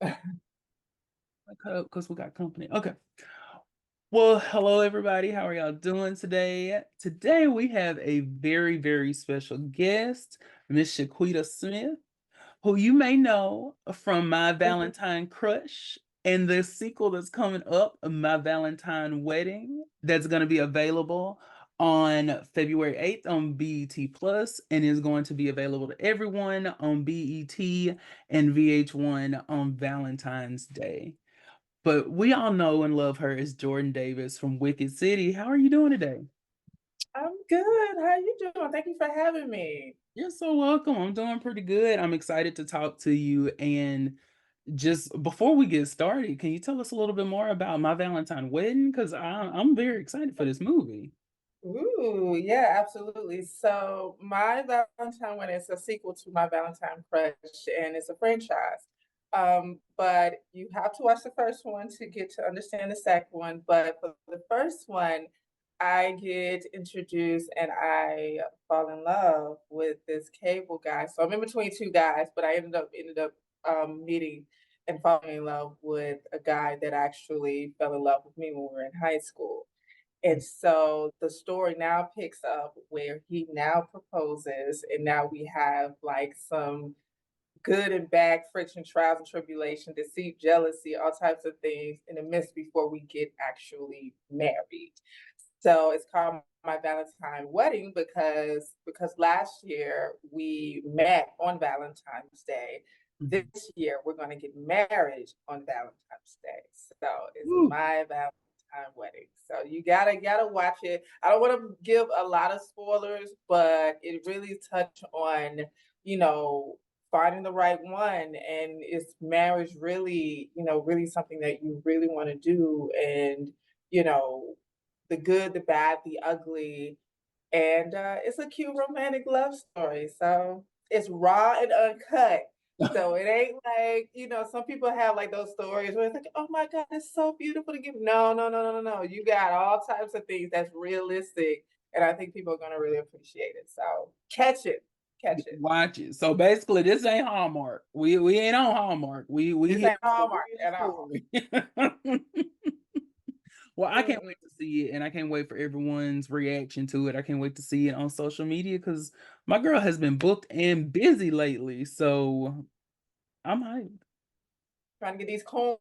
I cut up because we got company. Okay. Well, hello everybody. How are y'all doing today? Today we have a very, very special guest, Miss Shaquita Smith, who you may know from My Valentine Crush and the sequel that's coming up, My Valentine Wedding, that's going to be available on February 8th on BET Plus and is going to be available to everyone on BET and VH1 on Valentine's Day. But we all know and love her as Jordan Davis from Wicked City. How are you doing today? I'm good. How you doing? Thank you for having me. You're so welcome. I'm doing pretty good. I'm excited to talk to you. And just before we get started, can you tell us a little bit more about My Valentine Wedding? Because I'm very excited for this movie. Ooh, yeah, absolutely. So, My Valentine When is a sequel to My Valentine Crush, and it's a franchise. But you have to watch the first one to get to understand the second one. But for the first one, I get introduced and I fall in love with this cable guy. So I'm in between two guys, but I ended up meeting and falling in love with a guy that actually fell in love with me when we were in high school. And so the story now picks up where he now proposes, and now we have like some good and bad friction, trials and tribulation, deceit, jealousy, all types of things in the midst before we get actually married. So it's called My Valentine Wedding because last year we met on Valentine's Day. This Mhm. year we're going to get married on Valentine's Day. So it's Woo. My Valentine Wedding. So you gotta watch it. I don't want to give a lot of spoilers, but it really touched on, you know, finding the right one, and is marriage really, really something that you really want to do, and you know the good, the bad, the ugly, and it's a cute romantic love story. So it's raw and uncut. So it ain't like, some people have like those stories where it's like, oh my God, it's so beautiful to give. No, no, no, no, no, no. You got all types of things that's realistic. And I think people are gonna really appreciate it. So catch it. Catch it. Watch it. So basically, this ain't Hallmark. We ain't on Hallmark. We This here ain't for the Hallmark real at all. story. Well, I can't Mm-mm. wait to see it, and I can't wait for everyone's reaction to it. I can't wait to see it on social media because my girl has been booked and busy lately. So I'm hyped. Trying to get these coins,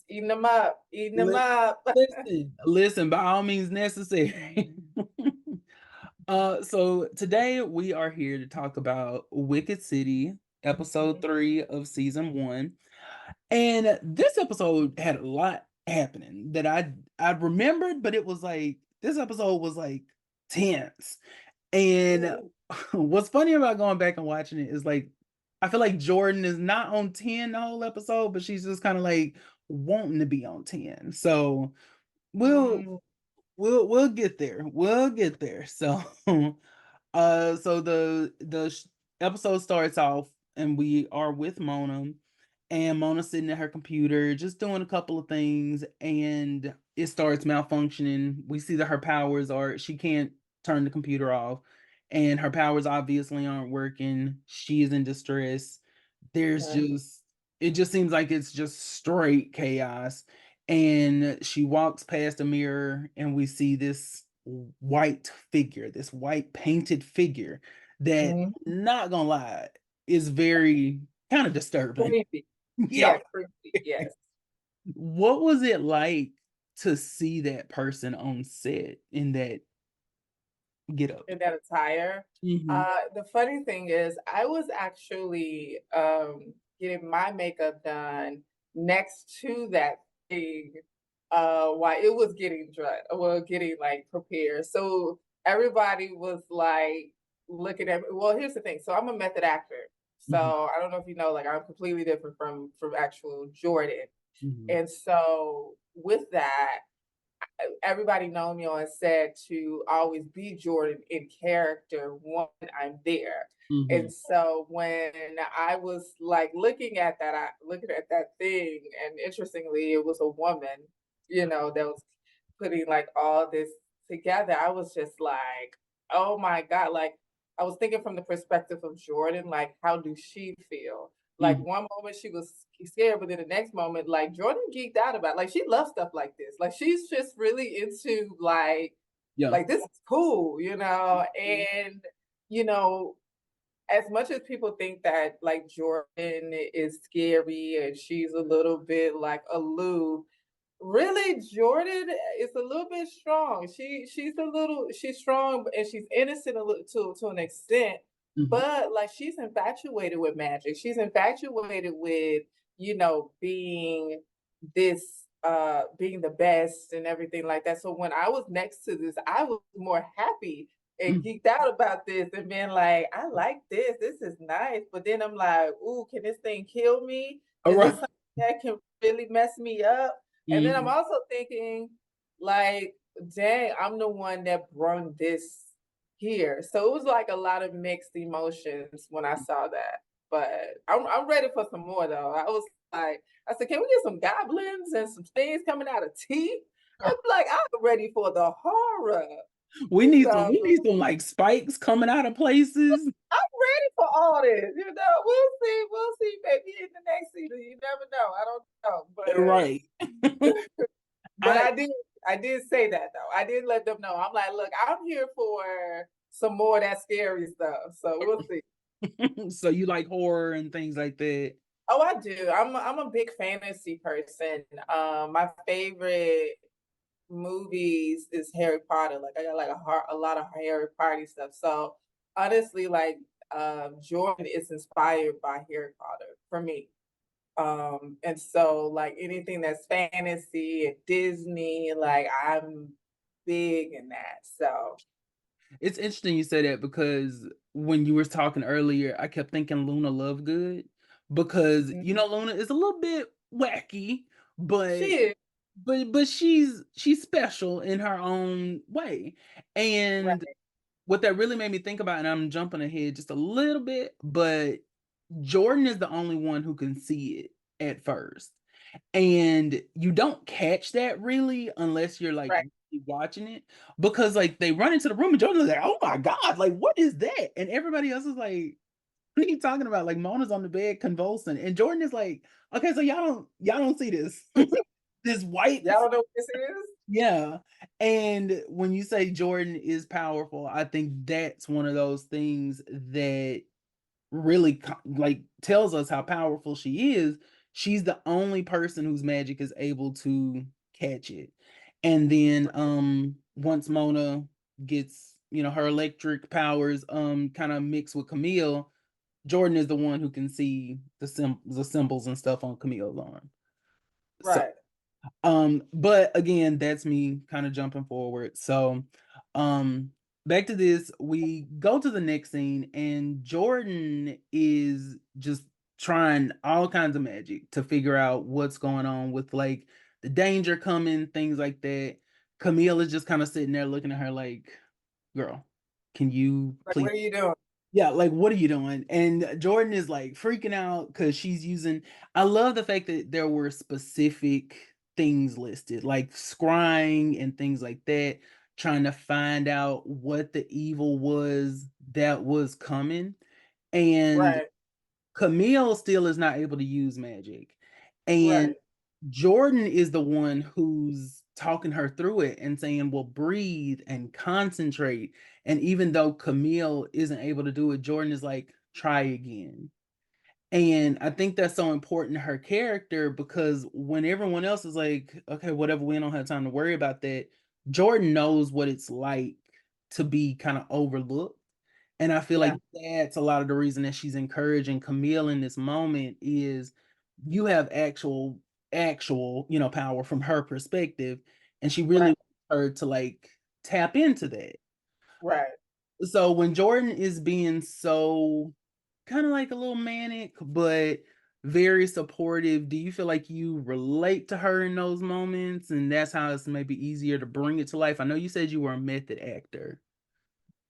eating them up, eating them Li- up. listen, by all means necessary. So today we are here to talk about Wicked City, episode Mhm. 3 of season 1. And this episode had a lot happening that I remembered, but it was like this episode was like tense. And Ooh. what's funny about going back and watching it is like I feel like Jordan is not on 10 the whole episode, but she's just kind of like wanting to be on 10. So we'll Mm. we'll get there. We'll get there. So so the episode starts off and we are with Mona, and Mona's sitting at her computer just doing a couple of things, and it starts malfunctioning. We see that her powers are she can't turn the computer off, and her powers obviously aren't working. She is in distress. There's Okay. just it just seems like it's just straight chaos. And she walks past a mirror and we see this white figure, this white painted figure that, Mhm. not gonna lie, is very kind of disturbing. Creepy. Yeah. Yeah, creepy. Yes. What was it like to see that person on set in that get up? In that attire. Mhm. The funny thing is, I was actually getting my makeup done next to that thing while it was getting dressed, well, getting like prepared. So everybody was like looking at me. Well, here's the thing. So I'm a method actor. Mhm. So I don't know if you know, like I'm completely different from actual Jordan. Mhm. And so with that, everybody know me on set to always be Jordan in character when I'm there. And Mhm. so when I was like looking at that thing, and interestingly, it was a woman, that was putting like all this together. I was just like, oh my God. Like I was thinking from the perspective of Jordan, like how do she feel? Like Mhm. one moment she was scared, but then the next moment, like Jordan geeked out about like she loves stuff like this. Like she's just really into Yeah. like this is cool, Mhm. and you know, as much as people think that like Jordan is scary and she's a little bit like aloof, really, Jordan is a little bit strong. She's strong and she's innocent a little to an extent, Mhm. but like she's infatuated with magic. She's infatuated with, being the best and everything like that. So when I was next to this, I was more happy and Mhm. geeked out about this and being like, I like this. This is nice. But then I'm like, ooh, can this thing kill me? Is this Alright. something that can really mess me up? And then I'm Mhm. also thinking, like, dang, I'm the one that brung this here. So it was like a lot of mixed emotions when I saw that. But I'm ready for some more though. I was like, I said, can we get some goblins and some things coming out of teeth? I'm like, I'm ready for the horror. So We need some, like, spikes coming out of places. I'm ready for all this. We'll see, maybe in the next season. You never know. I don't know. Right. But I I did say that though. I did let them know. I'm like, look, I'm here for some more of that scary stuff. So we'll see. so you like horror and things like that? Oh, I do. I'm a big fantasy person. My favorite movies is Harry Potter. Like I got like a lot of Harry Potter stuff. So honestly, like Jordan is inspired by Harry Potter for me. And so like anything that's fantasy and Disney, like I'm big in that. So It's interesting you say that because when you were talking earlier, I kept thinking Luna Lovegood because, mm, Luna is a little bit wacky, but she is she's special in her own way. And right, what that really made me think about, and I'm jumping ahead just a little bit, but Jordan is the only one who can see it at first. And you don't catch that really unless you're like right. really watching it because like they run into the room and Jordan's like, oh my God, like what is that? And everybody else is like, what are you talking about? Like Mona's on the bed convulsing. And Jordan is like, okay, so y'all don't see this. This white, Y'all don't know what this is? yeah. And when you say Jordan is powerful, I think that's one of those things that really like tells us how powerful she is. She's the only person whose magic is able to catch it. And then once Mona gets, her electric powers kind of mixed with Camille, Jordan is the one who can see the symbols and stuff on Camille's arm. So Right. but again, that's me kind of jumping forward. So, um, back to this, we go to the next scene, and Jordan is just trying all kinds of magic to figure out what's going on with like the danger coming, things like that. Camille is just kind of sitting there looking at her like, girl, can you Like, please what are you doing? yeah, like, "What are you doing?" And Jordan is, like, freaking out because she's using I love the fact that there were specific things listed, like scrying and things like that, trying to find out what the evil was that was coming, and Right, Camille still is not able to use magic, and right, Jordan is the one who's talking her through it and saying, "Well, breathe and concentrate." And even though Camille isn't able to do it, Jordan is like, "Try again." And I think that's so important to her character because when everyone else is like, "Okay, whatever, we don't have time to worry about that," Jordan knows what it's like to be kind of overlooked. And I feel yeah, like that's a lot of the reason that she's encouraging Camille in this moment is you have actual, power from her perspective, and she really right, wants her to like tap into that. right. So when Jordan is being so kind of like a little manic, but very supportive, do you feel like you relate to her in those moments, and that's how it's maybe easier to bring it to life? I know you said you were a method actor.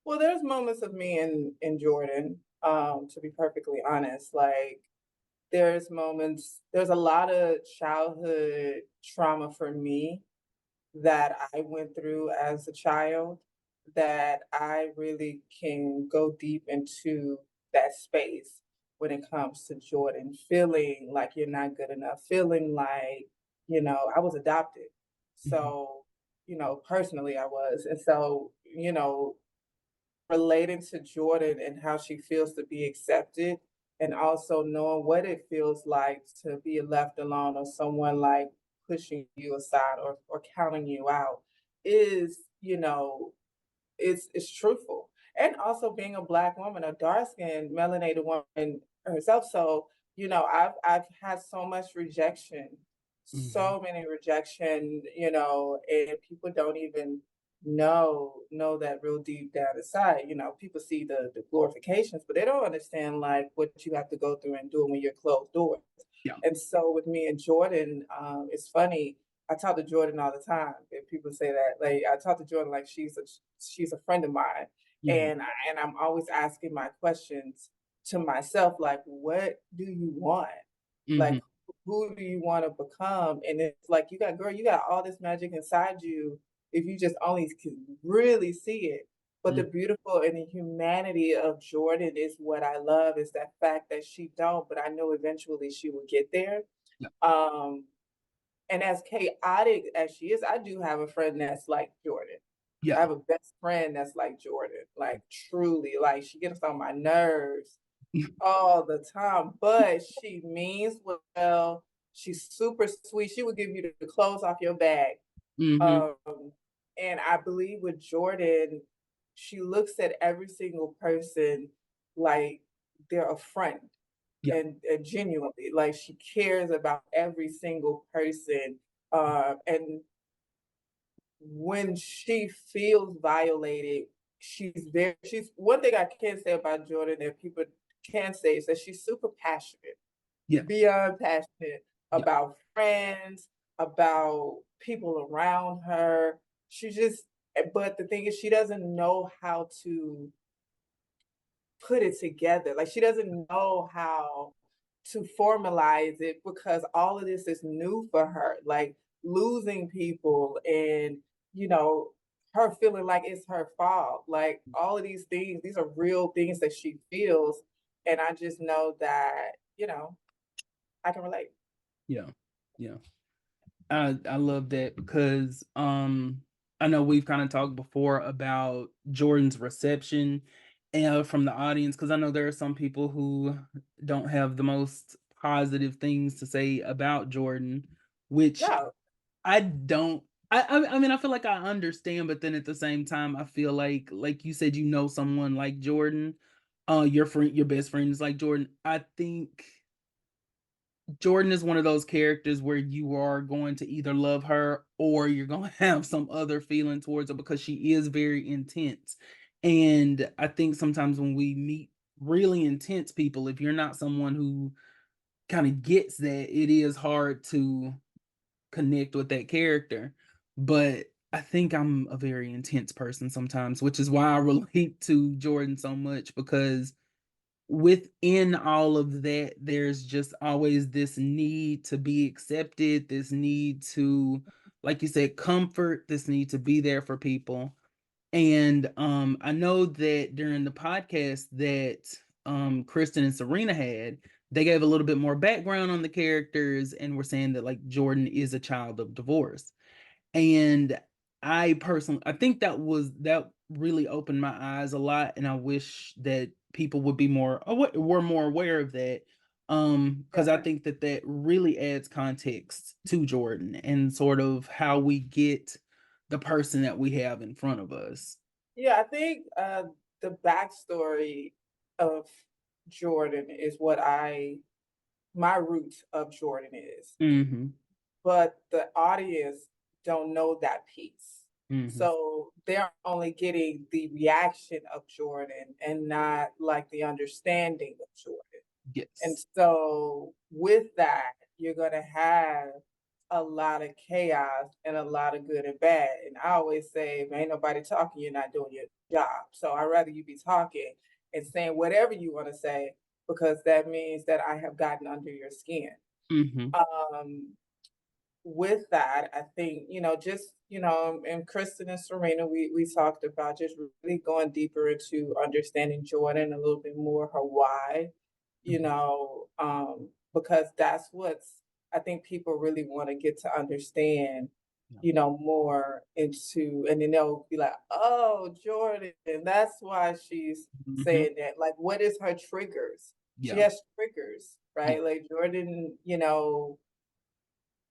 Well, there's moments of me in Jordan, to be perfectly honest. Like there's a lot of childhood trauma for me that I went through as a child that I really can go deep into that space when it comes to Jordan, feeling like you're not good enough, feeling like, I was adopted. Mhm. So, personally I was. And so, relating to Jordan and how she feels to be accepted, and also knowing what it feels like to be left alone or someone like pushing you aside or counting you out is, it's truthful. And also being a Black woman, a dark-skinned, melanated woman herself. So, I've had so much rejection, Mhm. so many rejection, and people don't even know that real deep down inside. People see the glorifications, but they don't understand like what you have to go through and do when you're closed doors. Yeah. And so with me and Jordan, it's funny. I talk to Jordan all the time, and people say that. Like I talk to Jordan like she's a friend of mine, Mhm. and I'm always asking my questions to myself, like, what do you want? Like, Mhm. who do you want to become? And it's like you got all this magic inside you if you just only can really see it. But the Mm. beautiful and the humanity of Jordan is what I love is that fact that she don't, but I know eventually she will get there. Yeah. Um, and as chaotic as she is, I do have a friend that's like Jordan. I Yeah. have a best friend that's like Jordan, like truly, like she gets on my nerves all the time, but she means well. She's super sweet. She would give you the clothes off your back. Mhm. Um, and I believe with Jordan, she looks at every single person like they're a friend Yeah. and genuinely, like she cares about every single person. And when she feels violated, she's one thing I can say about Jordan that people can say is that she's super passionate, Yeah. beyond passionate Yeah. about friends, about people around her. She just but the thing is she doesn't know how to put it together. Like she doesn't know how to formalize it because all of this is new for her. Like losing people and, you know, her feeling like it's her fault. Like all of these things, these are real things that she feels. And I just know that, I can relate. Yeah. Yeah. I love that because I know we've kind of talked before about Jordan's reception and from the audience because I know there are some people who don't have the most positive things to say about Jordan, which Yeah, I don't. I mean I feel like I understand, but then at the same time I feel like you said someone like Jordan, your best friend is like Jordan. I think Jordan is one of those characters where you are going to either love her or you're going to have some other feeling towards her because she is very intense. And I think sometimes when we meet really intense people, if you're not someone who kind of gets that, it is hard to connect with that character. But I think I'm a very intense person sometimes, which is why I relate to Jordan so much because within all of that, there's just always this need to be accepted, this need to, like you said, comfort, this need to be there for people. And I know that during the podcast that Kristen and Serena had, they gave a little bit more background on the characters and were saying that like Jordan is a child of divorce. And I think that really opened my eyes a lot, and I wish that people would be were more aware of that. Because I yeah. think that that really adds context to Jordan and sort of how we get the person that we have in front of us. Yeah, I think the backstory of Jordan is what my root of Jordan is. Mhm. But the audience don't know that piece. Mhm. So they're only getting the reaction of Jordan and not like the understanding of Jordan. And Yes. so with that, you're going to have a lot of chaos and a lot of good and bad. And I always say, if ain't nobody talking, you're not doing your job. So I'd rather you be talking and saying whatever you want to say because that means that I have gotten under your skin. Mhm. Um, with that, I think, just, and Kristen and Serena, we talked about just really going deeper into understanding Jordan a little bit more, her why. you know, because that's what's I think people really want to get to understand, Yeah. more into, and then they'll be like, oh, Jordan, that's why she's Mhm. saying that. Like, what is her triggers? She Yeah. has triggers, Yeah. right? Like Jordan,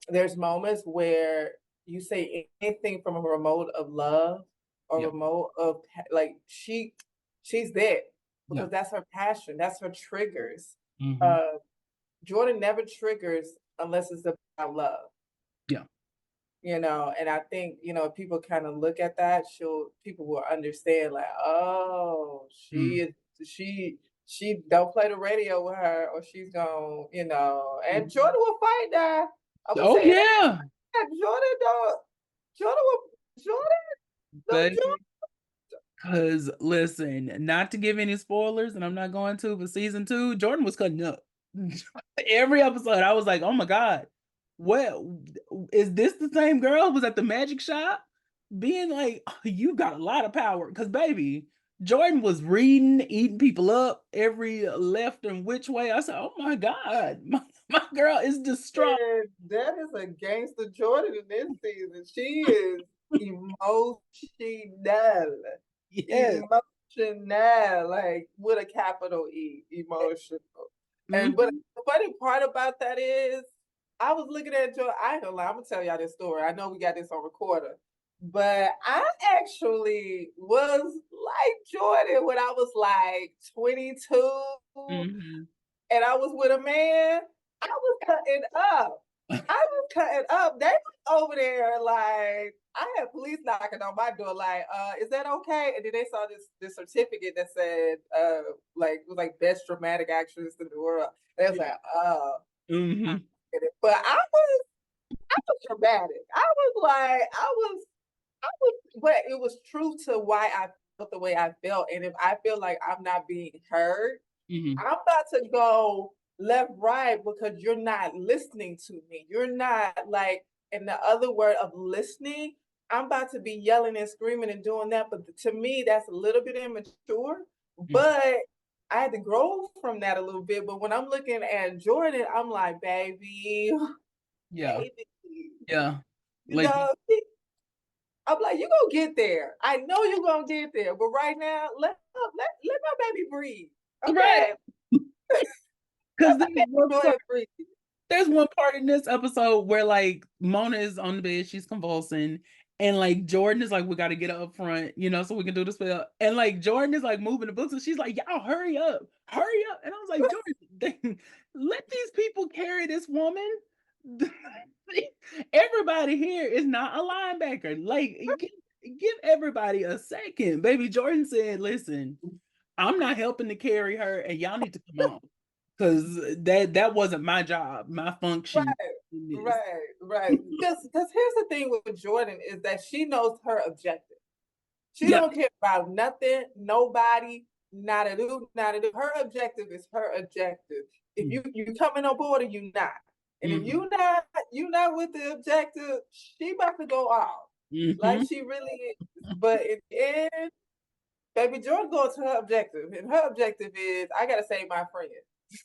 there's moments where you say anything from a remote of love or Yeah. remote of like she's there Yeah. because that's her passion, that's her triggers. Mhm. Uh, Jordan never triggers unless it's about love, Yeah. and I think, if people kind of look at that, people will understand like, oh, Mm. she don't play the radio with her or she's gonna, and Mhm. Jordan will fight that. I'm gonna Oh, say that. yeah. Jordan don't Jordan will Jordan don't Jordan. Baby. 'Cause listen, not to give any spoilers, and I'm not going to, but season 2, Jordan was cutting up. Every episode, I was like, "Oh my god, what is this the same girl who was at the magic shop?" Being like, "Oh, you got a lot of power." Because baby, Jordan was reading, eating people up every left and which way. I said, "Oh my god, my girl is distraught." And that is a gangster Jordan in this season. She is emotional. Yes. Emotional, like with a capital E, emotional. And but Mhm. the funny part about that is I was looking at Jordan. I ain't gonna lie, I'm gonna tell y'all this story. I know we got this on recorder. But I actually was like Jordan when I was like 22 Mhm. and I was with a man. I was cutting up. I was cutting up. They was over there like I had police knocking on my door, like, is that okay? And then they saw this certificate that said, like it was like best dramatic actress in the world. They was Yeah. like, oh, Mhm. but I was dramatic. I was, but it was true to why I felt the way I felt. And if I feel like I'm not being heard, Mhm. I'm about to go left, right because you're not listening to me. You're not like, in the other word of listening, I'm about to be yelling and screaming and doing that. But to me, that's a little bit immature. Mhm. But I had to grow from that a little bit. But when I'm looking at Jordan, I'm like, baby, Yeah. baby, Yeah. you Like know, I'm like, you gonna get there. I know you're gonna get there. But right now, let my baby breathe. right. Okay. Let 'Cause my baby one go part ahead and breathe. there's one part in this episode where, like, Mona is on the bed, she's convulsing, and, like, Jordan is like, "We gotta get her up front, so we can do the spell." And, like, Jordan is, like, moving the books, and she's like, "Y'all hurry up." And I was like, "Jordan, let these people carry this woman." Everybody here is not a linebacker. Like, give everybody a second. Baby Jordan said, "Listen, I'm not helping to carry her, and y'all need to come on, because that wasn't my job, my function Right, in this." right. Because here's the thing with Jordan is that she knows her objective. She Yeah. don't care about nothing, nobody, not a do, not a do. Her objective is her objective. If Mm, you coming on board or you not, and if mhm, you not with the objective, she about to go off like mhm. she really is. But in the end, baby Jordan goes to her objective, and her objective is I gotta save my friend.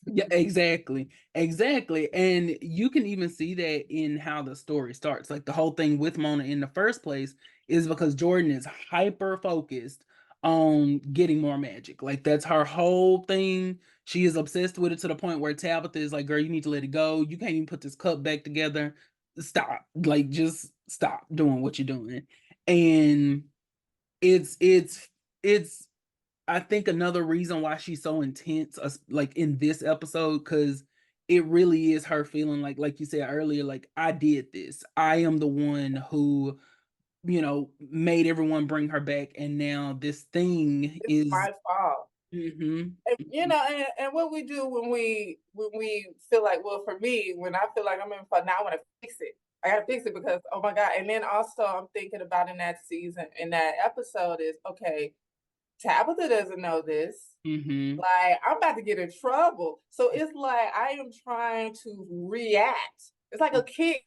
Yeah, exactly. Exactly. And you can even see that in how the story starts. Like the whole thing with Mona in the first place is because Jordan is hyper focused on getting more magic. Like that's her whole thing. She is obsessed with it to the point where Tabitha is like, "Girl, you need to let it go. You can't even put this cup back together. Stop. Like just stop doing what you're doing." And it's I think another reason why she's so intense, like in this episode, because it really is her feeling like you said earlier, like I did this. I am the one who, made everyone bring her back, and now this thing It's is. my fault. Mhm, And, mhm, and what we do when we feel like, well, for me, when I feel like I'm in fun, now I want to fix it. I gotta fix it because oh my god. And then also I'm thinking about in that season, in that episode is okay, Tabitha doesn't know this. mhm, Like I'm about to get in trouble. So it's like I am trying to react. It's like a kid,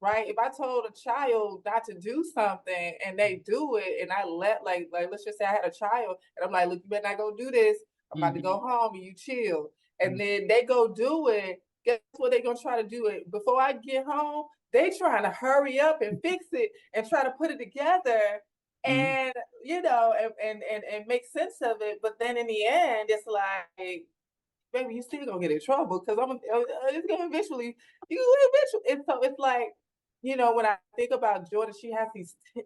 right? If I told a child not to do something and they do it, and I let like let's just say I had a child and I'm like, look, you better not go do this. I'm about to mhm, go home and you chill. and then they go do it. Guess what they gonna try to do it before I get home? They trying to hurry up and fix it and try to put it together Mhm. and and make sense of it. But then in the end, it's like, baby, you still gonna get in trouble because it's gonna eventually you eventually. And so it's like, when I think about Jordan, she has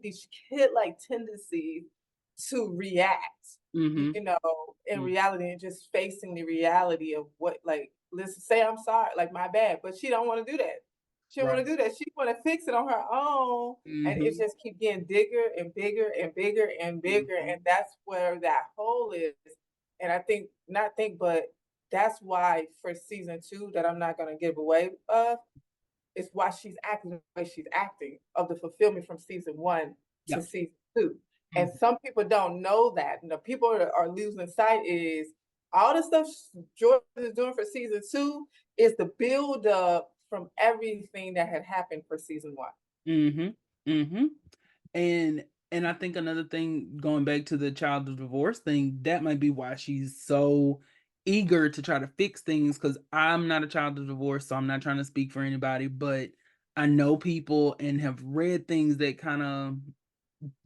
these kid like tendencies to react, Mhm. in Mhm. reality and just facing the reality of what, like, listen, say I'm sorry, like my bad, but she don't want to do that. She don't want Right. to do that. She want to fix it on her own, and it Mhm. just keep getting bigger and bigger and bigger and bigger, and Mhm. that's where that hole is. And I think, not think, but that's why for season 2 that I'm not gonna give away of, is why she's acting the way she's acting, of the fulfillment from season 1 to Yeah. season 2. And Mhm. some people don't know that. And the people are losing sight is all the stuff Jordan is doing for season 2 is the build up from everything that had happened for season 1. Mhm. Mhm. And I think another thing, going back to the child of divorce thing, that might be why she's so eager to try to fix things. Because 'cause I'm not a child of divorce, so I'm not trying to speak for anybody, but I know people and have read things that kinda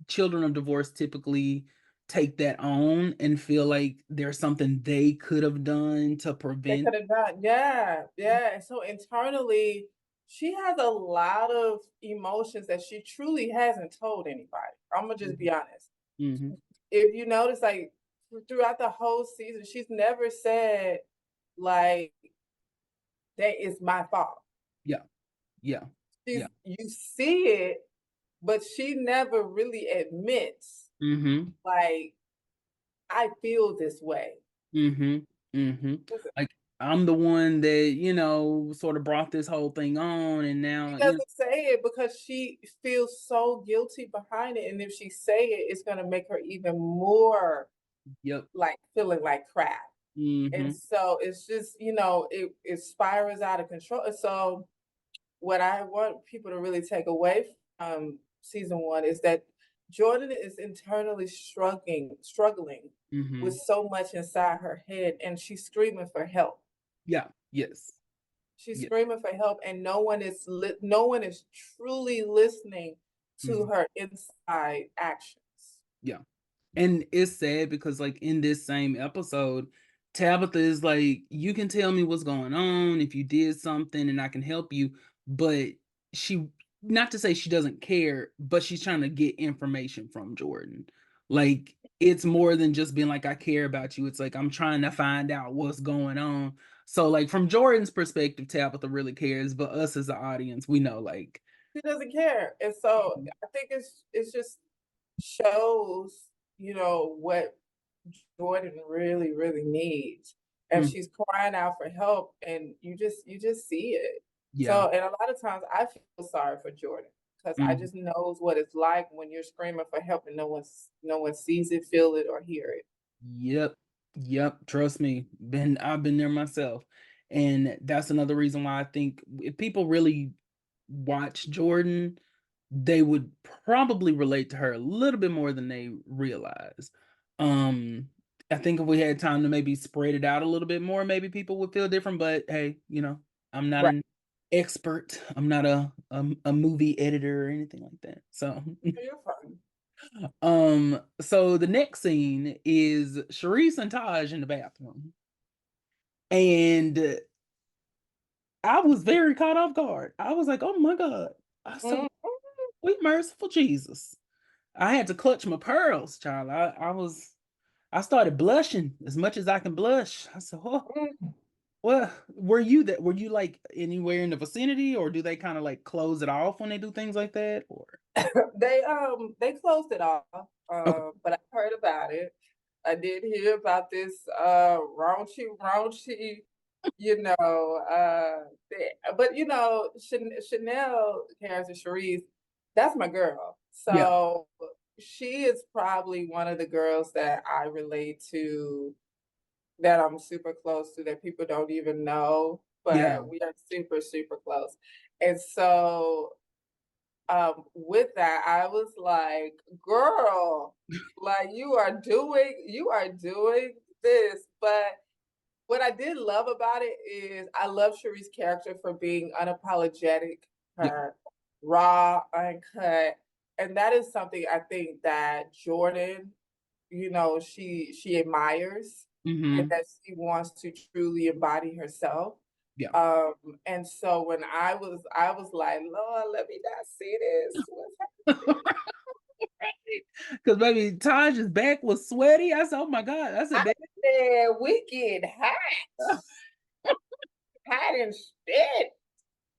children of divorce typically take that on and feel like there's something they could have done to They prevent. could have done, yeah, yeah. And so internally, she has a lot of emotions that she truly hasn't told anybody. I'm gonna just be Mhm. honest. Mhm. If you notice, like, throughout the whole season, she's never said, like, that is my fault. Yeah. Yeah. Yeah. You see it, but she never really admits, Mhm. like, I feel this way. Mhm, mhm. Like, I'm the one that, sort of brought this whole thing on and She now, doesn't say it because she feels so guilty behind it, and if she say it, it's gonna make her even more, yep. like, feeling like crap. And Mhm, so it's just, it spirals out of control. And so what I want people to really take away from season 1 is that Jordan is internally struggling with mhm. so much inside her head, and she's screaming for help. Yeah, yes, She's yeah, screaming for help, and no one is truly listening to mhm, her inside actions. yeah. And it's sad because, like, in this same episode, Tabitha is like, "You can tell me what's going on if you did something and I can help you," but she not to say she doesn't care, but she's trying to get information from Jordan. Like, it's more than just being like, "I care about you." It's like, "I'm trying to find out what's going on." So, like, from Jordan's perspective, Tabitha really cares, but us as the audience, we know, like. She doesn't care. And so Mhm, I think it's just shows, what Jordan really, really needs. And mm, she's crying out for help, and you just see it. yeah, So, and a lot of times I feel sorry for Jordan because I mhm. just knows what it's like when you're screaming for help and no one sees it, feel it, or hear it. Yep. Yep. Trust me. I've been there myself. And that's another reason why I think if people really watch Jordan, they would probably relate to her a little bit more than they realize. Um, I think if we had time to maybe spread it out a little bit more, maybe people would feel different. But hey, I'm not Right. an expert. I'm not a movie editor or anything like that. So You're fine. so the next scene is Sharice and Taj in the bathroom. And I was very caught off guard. I was like, "Oh my God." I said, Mhm. "Sweet merciful Jesus." I had to clutch my pearls, child. I started blushing as much as I can blush. I said, "Oh, Mhm. well, were you like anywhere in the vicinity, or do they kind of like close it off when they do things like that?" Or They closed it off, okay. but I heard about it. I did hear about this raunchy, but Chanel character Cherise, that's my girl. Yeah. So she is probably one of the girls that I relate to, that I'm super close to, that people don't even know, Yeah. but we are super, super close. And so with that, I was like, girl, like, you are doing this, but what I did love about it is I love Cherie's character for being unapologetic, Yeah. her raw, uncut, and that is something I think that Jordan, she admires and Mhm. that she wants to truly embody herself. Yeah. Um, and so when I was like, Lord, let me not see this. What's Because baby, Taj's back was sweaty. I said, "Oh my god." I said, I "Baby." said, we get hot and shit.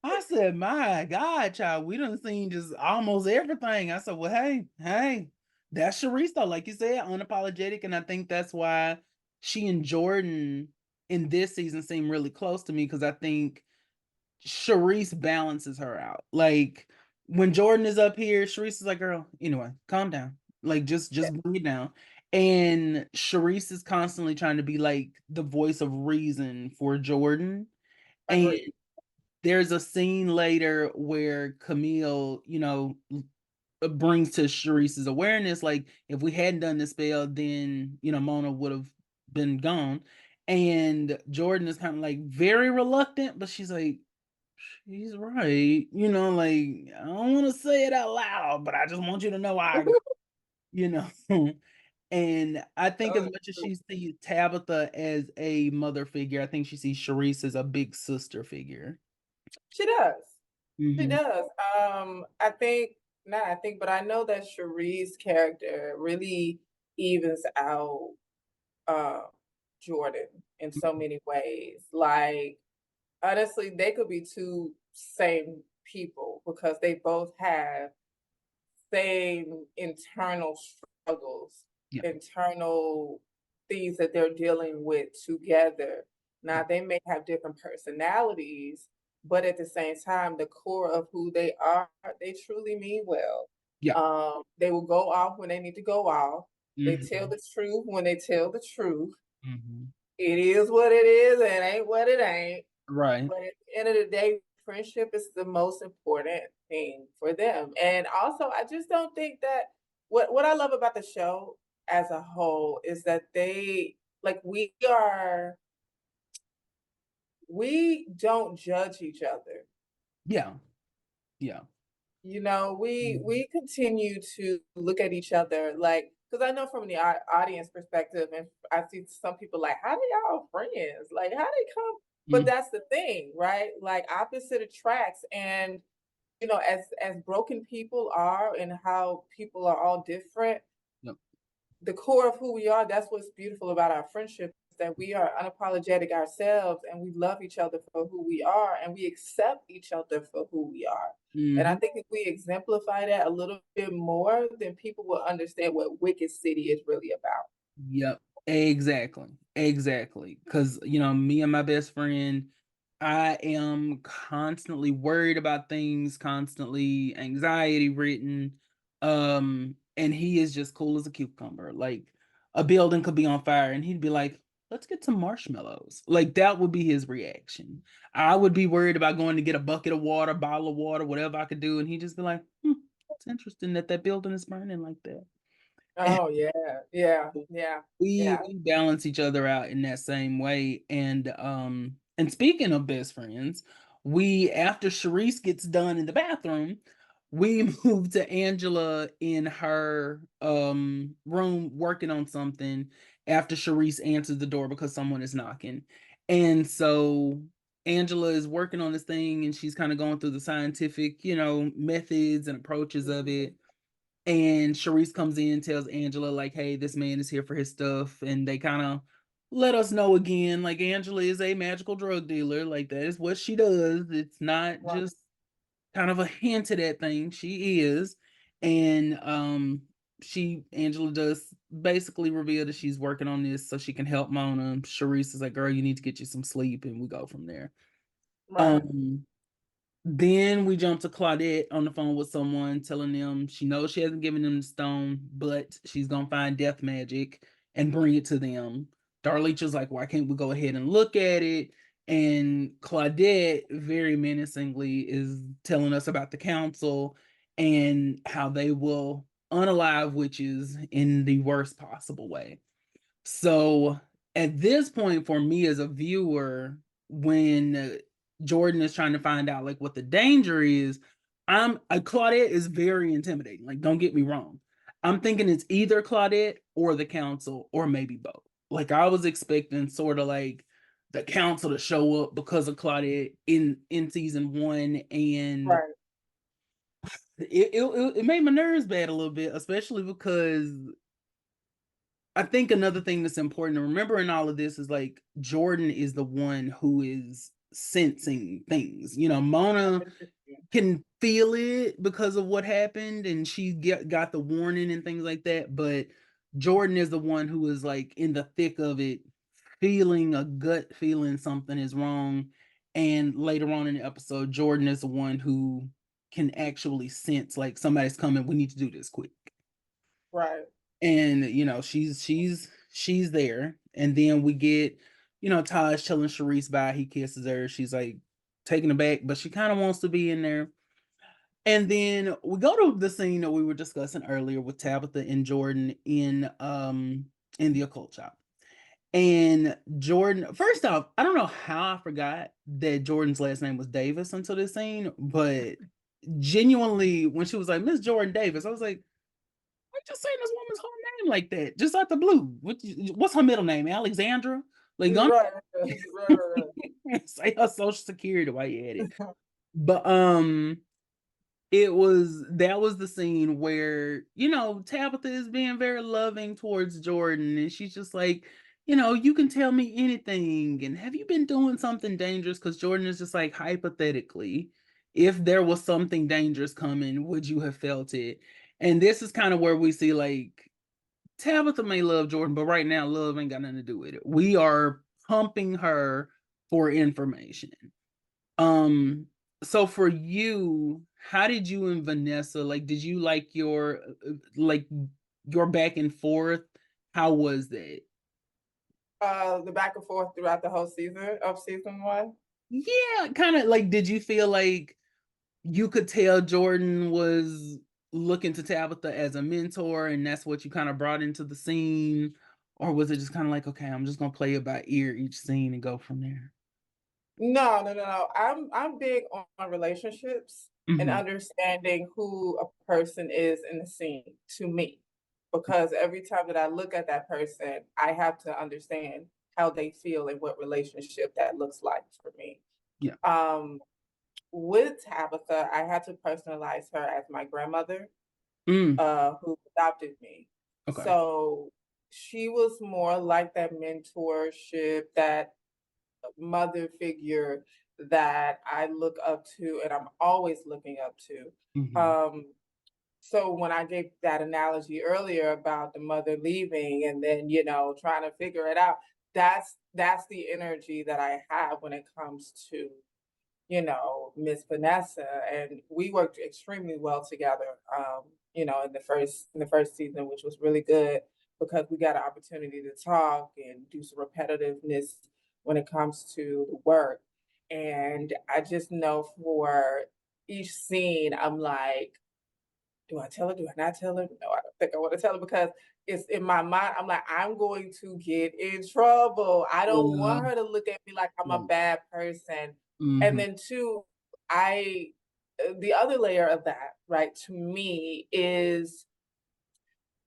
I said, "My God, child, we done seen just almost everything." I said, "Well, hey, that's Sharice though, like you said, unapologetic." And I think that's why she and Jordan in this season seem really close to me, because I think Sharice balances her out. Like when Jordan is up here, Sharice is like, "Girl, anyway, calm down. Like just bring it down." And Sharice is constantly trying to be like the voice of reason for Jordan. And Agreed. there's a scene later where Camille, brings to Sharice's awareness, like, if we hadn't done the spell, then, Mona would have been gone. And Jordan is kind of like very reluctant, but she's like, she's right. Like, I don't want to say it out loud, but I just want you to know I agree, you know. And I think as Oh, much as she sees Tabitha as a mother figure, I think she sees Sharice as a big sister figure. she does. She Hmm. does. I think not. I think, but I know that Cherie's character really evens out uh, Jordan in so many ways. Like honestly, they could be two same people because they both have same internal struggles, Yeah, internal things that they're dealing with together. yeah, Now, they may have different personalities, but at the same time, the core of who they are, they truly mean well. yeah. They will go off when they need to go off. They tell Hmm. the truth when they tell the truth. Hmm. It is what it is, and ain't what it ain't. Right. But at the end of the day, friendship is the most important thing for them. And also, I just don't think that what I love about the show as a whole is that they like we don't judge each other. Yeah, yeah. We Mhm. continue to look at each other like because I know from the audience perspective, and I see some people like, how do y'all friends? Like, how they come? But Mhm. that's the thing, right? Like opposite attracts, and as broken people are, and how people are all different, Yep. the core of who we are, that's what's beautiful about our friendship, is that we are unapologetic ourselves and we love each other for who we are and we accept each other for who we are. And I Mhm. think if we exemplify that a little bit more, then people will understand what Wicked City is really about. Yep. Exactly. Exactly. Because, me and my best friend, I am constantly worried about things, constantly anxiety ridden. And he is just cool as a cucumber. Like a building could be on fire and he'd be like, let's get some marshmallows. Like that would be his reaction. I would be worried about going to get a bucket of water, bottle of water, whatever I could do. And he'd just be like, it's interesting that that building is burning like that. Oh yeah, yeah, yeah, we yeah. we balance each other out in that same way. And speaking of best friends, we after Sharice gets done in the bathroom, we move to Angela in her room working on something after Sharice answers the door because someone is knocking. And so Angela is working on this thing and she's kind of going through the scientific, methods and approaches of Mhm. it. And Sharice comes in, tells Angela, like, hey, this man is here for his stuff. And they kind of let us know again, like, Angela is a magical drug dealer. Like, that is what she does. It's not Right, just kind of a hint at that thing. She is. And Angela does basically reveal that she's working on this so she can help Mona. Sharice is like, girl, you need to get you some sleep. And we go from there. right. Um, then we jump to Claudette on the phone with someone telling them she knows she hasn't given them the stone, but she's gonna find death magic and bring it to them. Darleach is like, why can't we go ahead and look at it? And Claudette, very menacingly, is telling us about the council and how they will unalive witches in the worst possible way. So at this point for me as a viewer, when Jordan is trying to find out like what the danger is, Claudette is very intimidating. Like, don't get me wrong. I'm thinking it's either Claudette or the council, or maybe both. Like, I was expecting sort of like the council to show up because of Claudette in season one, and Right, it made my nerves bad a little bit, especially because I think another thing that's important to remember in all of this is like Jordan is the one who is sensing things. You know, Mona interesting. can feel it because of what happened and got the warning and things like that. But Jordan is the one who is like in the thick of it, feeling a gut feeling something is wrong. And later on in the episode, Jordan is the one who can actually sense like somebody's coming. We need to do this quick. Right, And you know, she's there. And then we get, you know, Taj telling Sharice bye. He kisses her. She's like taken aback, but she kind of wants to be in there. And then we go to the scene that we were discussing earlier with Tabitha and Jordan in the occult shop. And Jordan, first off, I don't know how I forgot that Jordan's last name was Davis until this scene, but genuinely, when she was like Miss Jordan Davis, I was like, why just saying this woman's whole name like that, just out the blue? What's her middle name? Alexandra? Like, don't right, right, say her social security while you at it. right. But that was the scene where, you know, Tabitha is being very loving towards Jordan, and she's just like, you know, you can tell me anything, and have you been doing something dangerous? Because Jordan is just like, hypothetically, if there was something dangerous coming, would you have felt it? And this is kind of where we see like Tabitha may love Jordan, but right now love ain't got nothing to do with it. We are pumping her for information. Um, so for you, how did you and Vanessa, like, did you like your back and forth? How was that? The back and forth throughout the whole season of season one. Yeah, kind of like, did you feel like you could tell Jordan was looking to Tabitha as a mentor and that's what you kind of brought into the scene? Or was it just kind of like, okay, I'm just gonna play it by ear each scene and go from there? No, no, no, no. I'm big on relationships and Hmm. understanding who a person is in the scene to me. Because every time that I look at that person, I have to understand how they feel and what relationship that looks like for me. Yeah. Um, with Tabitha, I had to personalize her as my grandmother, Mm, who adopted me. okay. So she was more like that mentorship, that mother figure that I look up to and I'm always looking up to. Hmm. So when I gave that analogy earlier about the mother leaving and then, you know, trying to figure it out, that's the energy that I have when it comes to, you know, Miss Vanessa, and we worked extremely well together. You know, in the first season, which was really good because we got an opportunity to talk and do some repetitiveness when it comes to the work. And I just know for each scene, I'm like, do I tell her? Do I not tell her? No, I don't think I want to tell her because it's in my mind. I'm like, I'm going to get in trouble. I don't Yeah. want her to look at me like I'm a Right. bad person. And Mhm. then two, I the other layer of that, right, to me is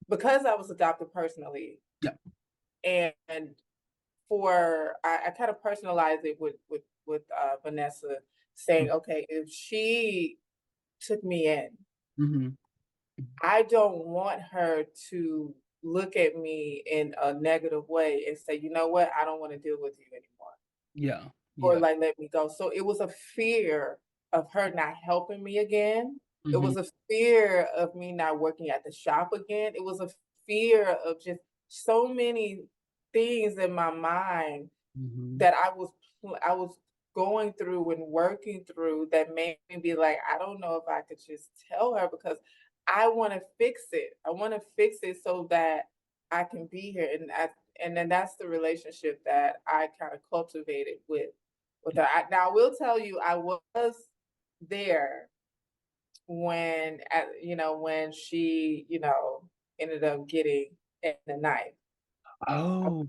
because I was adopted personally, Yeah. and for I kind of personalize it with Vanessa saying, Mm, okay, if she took me in, mhm. I don't want her to look at me in a negative way and say, "You know what? I don't wanna deal with you anymore," Yeah. or, Yeah. like, let me go. So, it was a fear of her not helping me again. It Mhm. was a fear of me not working at the shop again. It was a fear of just so many things in my mind Mhm. that I was going through and working through that made me be like, I don't know if I could just tell her because I wanna fix it. I wanna fix it so that I can be here, and then that's the relationship that I kinda cultivated with her. Now I will tell you, I was there when you know, when she, you know, ended up getting in the knife. Oh.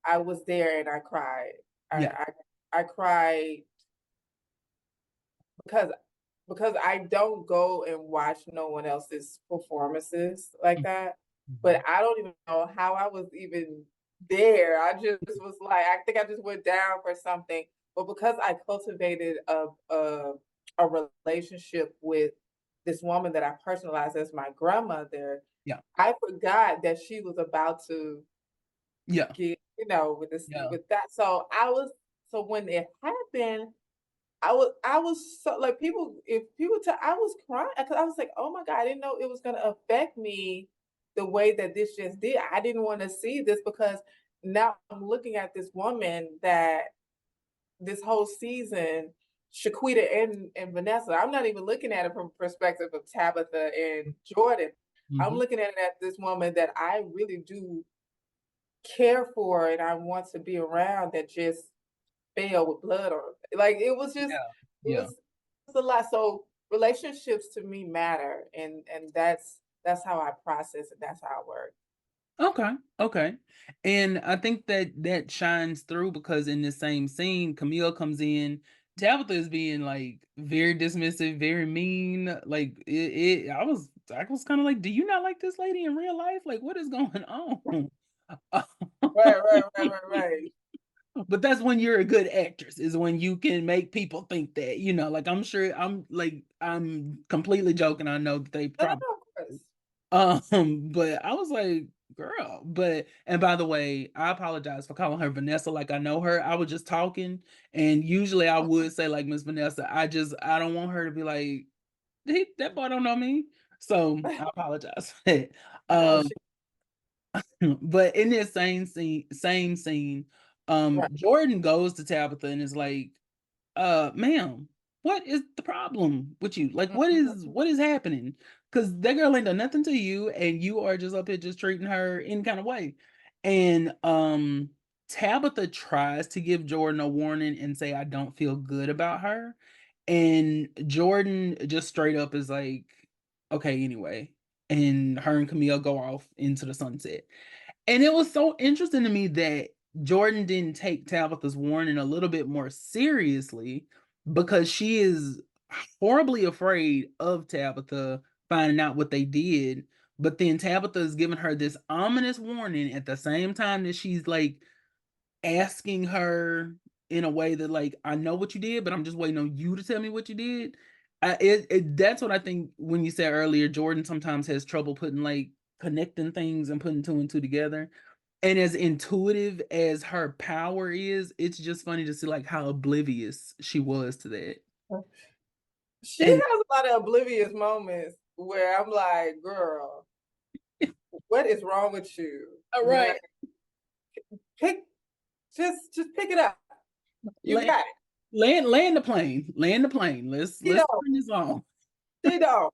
I was there and I cried. Yeah. I cried because I don't go and watch no one else's performances like Mm, that, but mhm. I don't even know how I was even there. I just was like, I think I just went down for something, but because I cultivated a relationship with this woman that I personalized as my grandmother, Yeah. I forgot that she was about to Yeah. get, with this Yeah. with that. So when it happened, I was so like people if people tell I was crying because I was like, "Oh my God, I didn't know it was gonna affect me the way that this just did." I didn't want to see this because now I'm looking at this woman that this whole season, Shaquita and Vanessa. I'm not even looking at it from perspective of Tabitha and Jordan. I'm Mhm. looking at it at this woman that I really do care for and I want to be around that just fail with blood on it. Like Yeah. it Yeah. was a lot. So relationships to me matter, and that's how I process it. That's how I work. Okay, okay. And I think that that shines through because in the same scene, Camille comes in, Tabitha is being like very dismissive, very mean. Like I was kind of like, do you not like this lady in real life? Like, what is going on? Right, right, right, right, right. But that's when you're a good actress, is when you can make people think that, like I'm sure I'm completely joking. I know that they No, no, probably no, of course. but I was like, girl, and by the way, I apologize for calling her Vanessa like I know her. I was just talking, and usually I would say like Miss Vanessa. I don't want her to be like, that boy don't know me. So I apologize for that. No, Um, she but in this same scene, right. Jordan goes to Tabitha and is like, ma'am, what is the problem with you? Like, Mhm. what is happening? Because that girl ain't done nothing to you, and you are just up here just treating her any kind of way. And Tabitha tries to give Jordan a warning and say, I don't feel good about her. And Jordan just straight up is like, okay, anyway. And her and Camille go off into the sunset. And it was so interesting to me that Jordan didn't take Tabitha's warning a little bit more seriously because she is horribly afraid of Tabitha finding out what they did. But then Tabitha is giving her this ominous warning at the same time that she's like asking her in a way that like, I know what you did, but I'm just waiting on you to tell me what you did. That's what I think when you said earlier, Jordan sometimes has trouble putting like connecting things and putting two and two together. And as intuitive as her power is, it's just funny to see like how oblivious she was to that. She And has a lot of oblivious moments where I'm like, girl, what is wrong with you? all Like, right, pick just pick it up. You land, got it. land the plane, land the plane. You Let's know, turn this on. you know.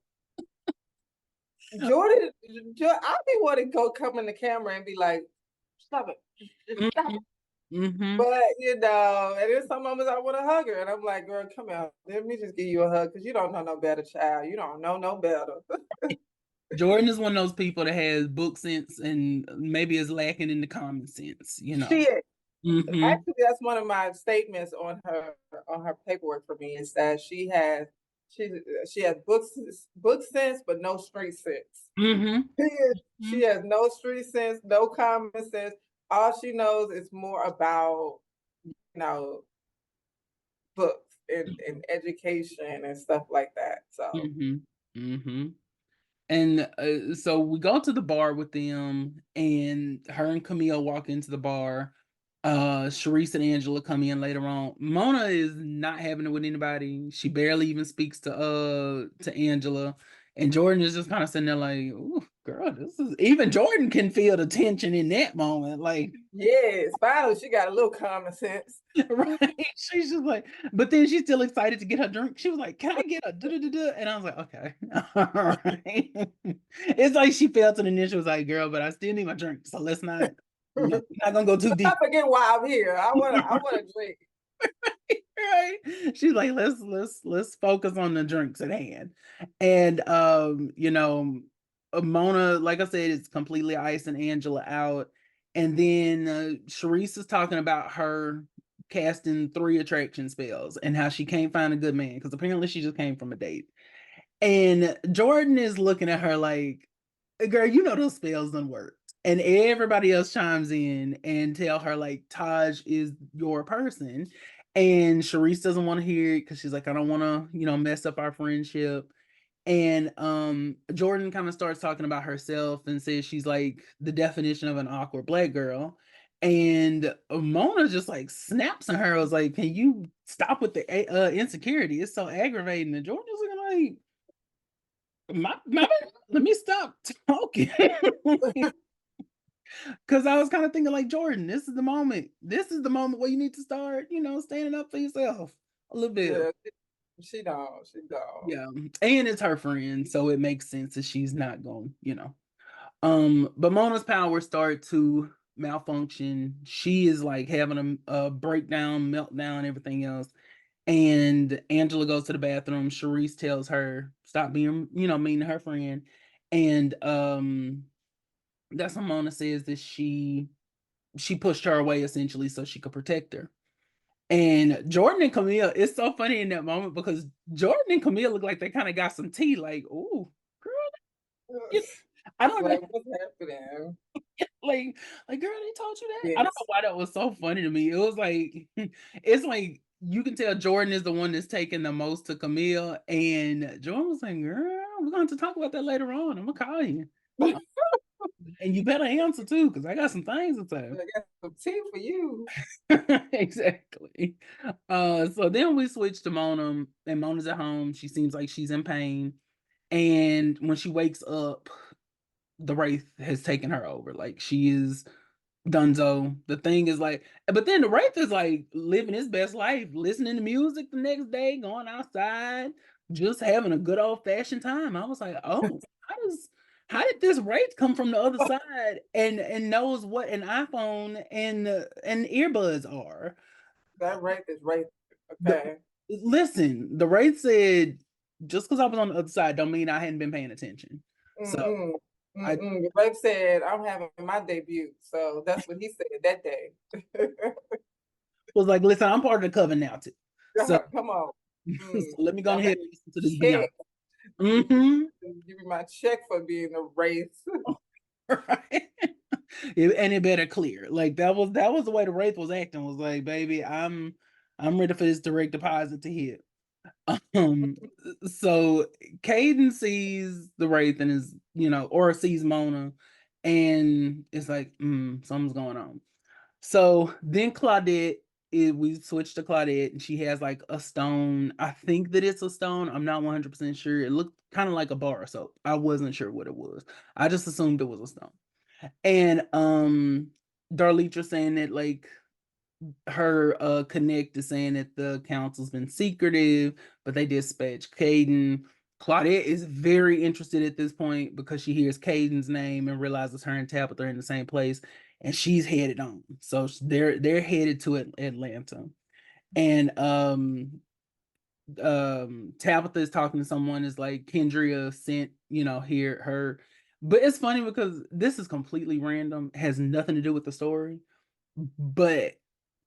Jordan, I be wanting to go come in the camera and be like, stop it, just stop Hmm. it. Hmm. But and there's some moments I want to hug her, and I'm like, girl, come here, let me just give you a hug because you don't know no better, child. You don't know no better. Jordan is one of those people that has book sense and maybe is lacking in the common sense. She is. Hmm. Actually, that's one of my statements on her paperwork for me is that she she has book sense but no street sense. Hmm. She has no street sense, no common sense. All she knows is more about know books and education and stuff like that. So Hmm. Hmm. And so we go to the bar with them, and her and Camille walk into the bar. Sharice and Angela come in later on. Mona is not having it with anybody. She barely even speaks to Angela. And Jordan is just kind of sitting there like, ooh, girl, this is even Jordan can feel the tension in that moment. Like, yes, finally she got a little common sense. right? She's just like, but then she's still excited to get her drink. She was like, "Can I get a da da da da?" And I was like, "Okay, all right." It's like she felt an initial was like, "Girl, but I still need my drink, so let's not, we're not gonna go too I deep." forget why I'm here. I wanna drink. Right? She's like, let's focus on the drinks at hand. And Mona, like I said, is completely icing Angela out. And then Sharice is talking about her casting 3 attraction spells and how she can't find a good man because apparently she just came from a date. And Jordan is looking at her like, girl, you know those spells don't work. And everybody else chimes in and tell her like Taj is your person. And Sharice doesn't want to hear it because she's like, I don't want to, mess up our friendship. And Jordan kind of starts talking about herself and says she's like the definition of an awkward black girl. And Mona just like snaps on her. I was like, can you stop with the insecurity? It's so aggravating. And Jordan's looking like, my let me stop talking. Because I was kind of thinking like, Jordan, this is the moment. This is the moment where you need to start, standing up for yourself a little bit. Yeah, she don't. Yeah. And it's her friend, so it makes sense that she's not going, But Mona's powers start to malfunction. She is like having a breakdown, meltdown, everything else. And Angela goes to the bathroom. Sharice tells her, stop being, mean to her friend. And that's when Mona says that she pushed her away essentially so she could protect her. And Jordan and Camille, it's so funny in that moment because Jordan and Camille look like they kind of got some tea, like, oh, girl, you- I don't know, Like, what's happening? like, girl, they told you that. I don't know Yes, why that was so funny to me. It was like, it's like you can tell Jordan is the one that's taking the most to Camille, and Jordan was like, girl, we're going to talk about that later on. I'm gonna call you, and you better answer too, because I got some things to say. I got some tea for you. Exactly. So then we switch to Mona, and Mona's at home. She seems like she's in pain. And when she wakes up, the Wraith has taken her over. Like she is Dunzo. The thing is like, but then the Wraith is like living his best life, listening to music the next day, going outside, just having a good old fashioned time. I was like, oh, how did this Wraith come from the other side and knows what an iPhone and earbuds are? That right is right. The, Okay. listen, the Wraith said just because I was on the other side don't mean I hadn't been paying attention. So Mm-mm. I Mm-mm. Rafe said, I'm having my debut. So that's what he said that day. was like, listen, I'm part of the coven now too. So Come on. so Mm. let me go I got ahead and listen to this Beyonce. check. Mm-hmm. Give me my check for being a race. Right. And it better clear. Like that was the way the Wraith was acting. Was like, baby, I'm ready for this direct deposit to hit. Um, so Caden sees the Wraith and is, or sees Mona, and it's like, something's going on. So then we switch to Claudette, and she has like a stone. I think that it's a stone. I'm not 100% sure. It looked kind of like a bar of soap. I wasn't sure what it was. I just assumed it was a stone. And Darlitra saying that like her connect is saying that the council's been secretive, but they dispatch Caden. Claudette is very interested at this point because she hears Caden's name and realizes her and Tabitha are in the same place, and she's headed on. So they're headed to Atlanta, and Tabitha is talking to someone. Is like Kendria sent here her, but it's funny because this is completely random, has nothing to do with the story, but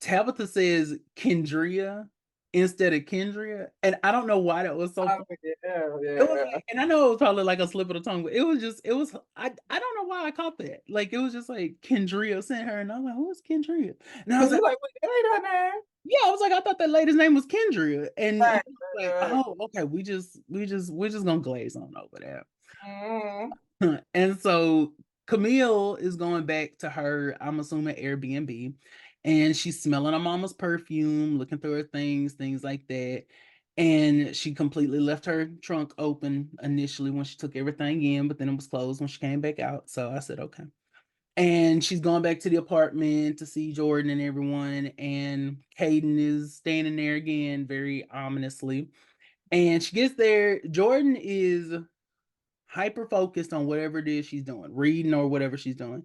Tabitha says Kendria instead of Kendria, and I don't know why that was so Oh, funny. yeah, It was yeah. like, and I know it was probably like a slip of the tongue, but I don't know why I caught that. Like it was just like Kendria sent her, and I'm like, who is Kendria? And I was Because like, you're like, wait, that ain't her name. yeah, I was like, I thought that lady's name was Kendria, and Right. like, oh, okay, we're just gonna glaze on over that. Mm-hmm. And so Camille is going back to her, I'm assuming Airbnb, and she's smelling her mama's perfume, looking through her things like that. And she completely left her trunk open initially when she took everything in, but then it was closed when she came back out. So I said, okay. And she's going back to the apartment to see Jordan and everyone. And Caden is standing there again, very ominously. And she gets there. Jordan is hyper focused on whatever it is she's doing, reading or whatever she's doing.